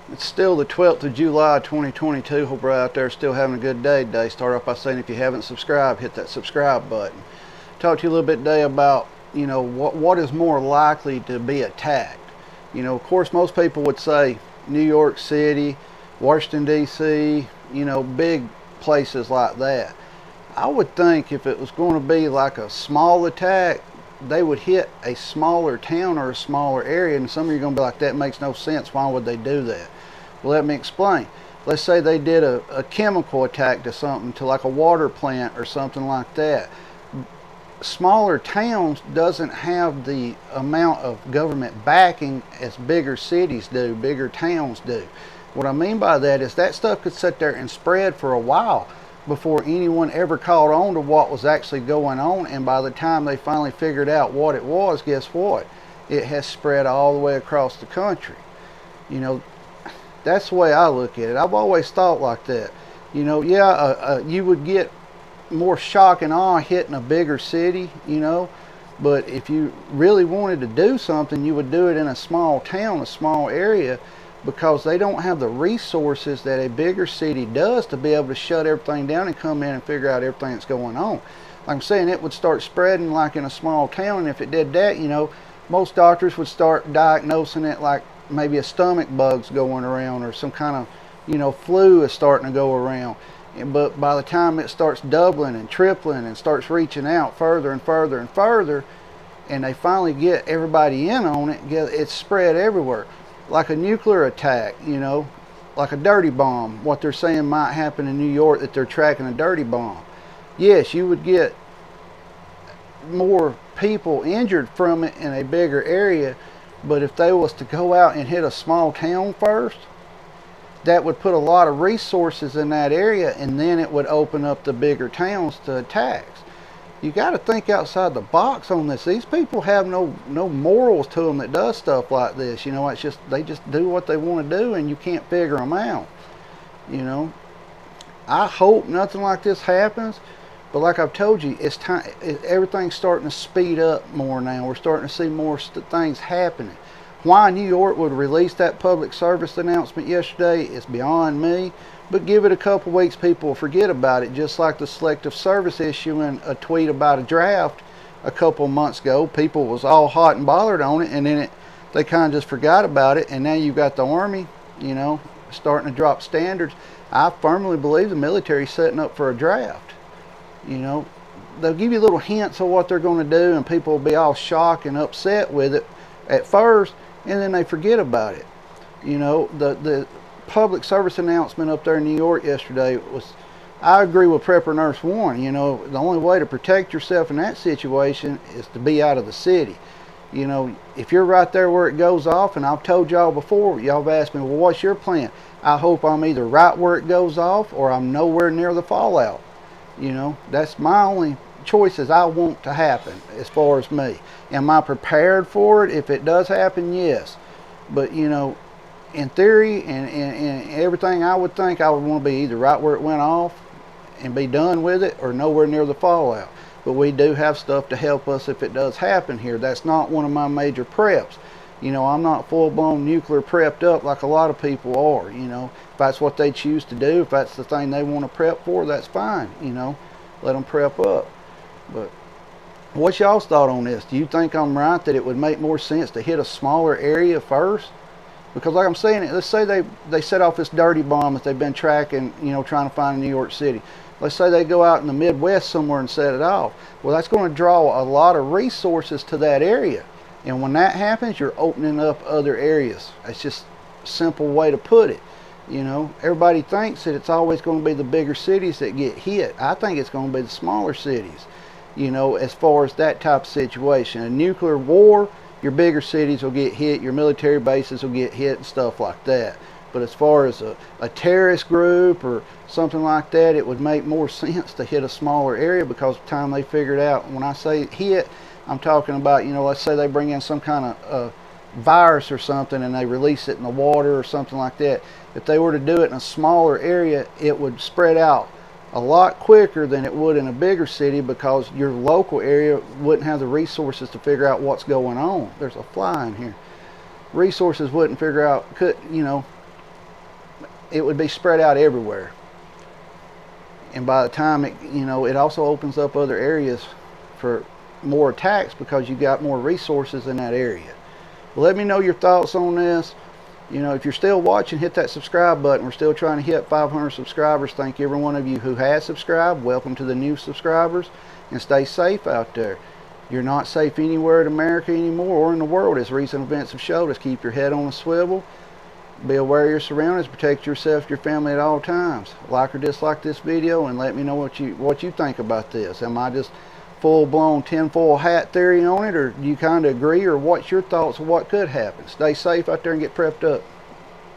It's still the 12th of July 2022. Hope you're out there still having a good day today. Start off by saying if you haven't subscribed, hit that subscribe button. Talk to you a little bit today about, what is more likely to be attacked. Of course, most people would say New York City, Washington, D.C., big places like that. I would think if it was going to be like a small attack, they would hit a smaller town or a smaller area, and some of you are going to be like, that makes no sense. Why would they do that? Well, let me explain. Let's say they did a chemical attack to something, to like a water plant or something like that. Smaller towns doesn't have the amount of government backing as bigger cities do, bigger towns do. What I mean by that is that stuff could sit there and spread for a while before anyone ever caught on to what was actually going on, and by the time they finally figured out what it was, guess what? It has spread all the way across the country. That's the way I look at it. I've always thought like that. You would get more shock and awe hitting a bigger city, but if you really wanted to do something, you would do it in a small town, a small area, because they don't have the resources that a bigger city does to be able to shut everything down and come in and figure out everything that's going on. Like I'm saying, it would start spreading like in a small town, and if it did that, most doctors would start diagnosing it like maybe a stomach bug's going around or some kind of, flu is starting to go around. But by the time it starts doubling and tripling and starts reaching out further and further and further, and they finally get everybody in on it, it's spread everywhere. Like a nuclear attack, like a dirty bomb. What they're saying might happen in New York, that they're tracking a dirty bomb. Yes, you would get more people injured from it in a bigger area, but if they was to go out and hit a small town first, that would put a lot of resources in that area, and then it would open up the bigger towns to attacks. You got to think outside the box on this. These people have no morals to them that does stuff like this. It's just they just do what they want to do, and you can't figure them out. I hope nothing like this happens, but like I've told you, it's time. Everything's starting to speed up more now. We're starting to see more things happening. Why New York would release that public service announcement yesterday is beyond me. But give it a couple weeks, people will forget about it. Just like the Selective Service issuing a tweet about a draft a couple months ago. People was all hot and bothered on it, and then they kind of just forgot about it. And now you've got the Army, starting to drop standards. I firmly believe the military's setting up for a draft. They'll give you little hints of what they're going to do, and people will be all shocked and upset with it at first, and then they forget about it. The public service announcement up there in New York yesterday was, I agree with Prepper Nurse 1. The only way to protect yourself in that situation is to be out of the city. If you're right there where it goes off, and I've told y'all before, y'all have asked me, well, what's your plan? I hope I'm either right where it goes off or I'm nowhere near the fallout. That's my only choices I want to happen as far as me. Am I prepared for it? If it does happen, yes. But, in theory and everything, I would think I would want to be either right where it went off and be done with it, or nowhere near the fallout. But we do have stuff to help us if it does happen here. That's not one of my major preps. I'm not full-blown nuclear prepped up like a lot of people are. If that's what they choose to do, if that's the thing they want to prep for, that's fine. Let them prep up. But what's y'all's thought on this? Do you think I'm right that it would make more sense to hit a smaller area first? Because like I'm saying, let's say they set off this dirty bomb that they've been tracking, trying to find in New York City. Let's say they go out in the Midwest somewhere and set it off. Well, that's going to draw a lot of resources to that area. And when that happens, you're opening up other areas. That's just a simple way to put it. Everybody thinks that it's always going to be the bigger cities that get hit. I think it's going to be the smaller cities, as far as that type of situation. A nuclear war, your bigger cities will get hit, your military bases will get hit and stuff like that. But as far as a terrorist group or something like that, it would make more sense to hit a smaller area, because by the time they figured out, when I say hit, I'm talking about, let's say they bring in some kind of virus or something and they release it in the water or something like that. If they were to do it in a smaller area, it would spread out a lot quicker than it would in a bigger city, because your local area wouldn't have the resources to figure out what's going on. There's a fly in here. Resources wouldn't figure out, it would be spread out everywhere. And by the time it also opens up other areas for more attacks because you got more resources in that area. Let me know your thoughts on this. If you're still watching, hit that subscribe button. We're still trying to hit 500 subscribers. Thank every one of you who has subscribed. Welcome to the new subscribers, and stay safe out there. You're not safe anywhere in America anymore or in the world, as recent events have showed us. Keep your head on a swivel. Be aware of your surroundings. Protect yourself and your family at all times. Like or dislike this video, and let me know what you think about this. Am I just full-blown tinfoil hat theory on it, or do you kind of agree, or what's your thoughts of what could happen? Stay safe out there and get prepped up.